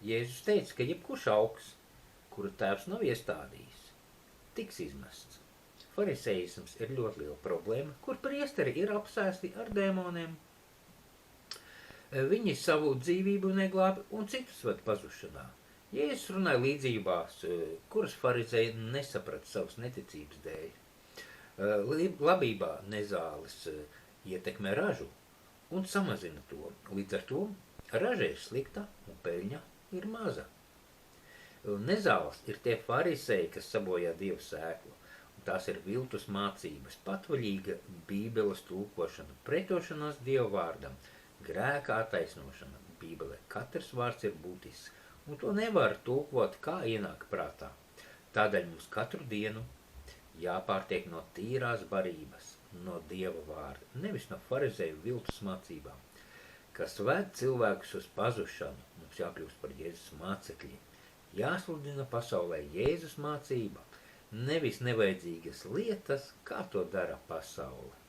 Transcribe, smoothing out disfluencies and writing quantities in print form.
Jēzus teica, ka jebkurš augs, kuru tēvs nav iestādījis, tiks izmests. Fariseisms ir ļoti liela problēma, kur priesteri ir apsēsti ar dēmoniem. Viņi savu dzīvību neglābi un citus ved pazušanā. Jēzus runāja līdzībās, kuras farizēji nesaprata savas neticības dēļ. Labībā nezāles ietekmē ražu un samazina to. Līdz ar to raža ir slikta un peļņa ir maza. Nezāles ir tie farizēji, kas sabojā Dieva sēklu. Tās ir viltus mācības, patvaļīga Bībeles tulkošana, pretošanās Dieva vārdam, grēka attaisnošana. Bībelē katrs vārds ir būtisks, un to nevar tulkot, kā ienāk prātā. Tādēļ mums katru dienu jāpārtiek no tīrās barības, no Dieva vārda, nevis no farizēju viltus mācībām, kas ved cilvēkus uz pazušanu. Mums jākļūst par Jēzus mācekļiem. Jāsludina pasaulē Jēzus mācība, nevis nevajadzīgas lietas, kā to dara pasaule.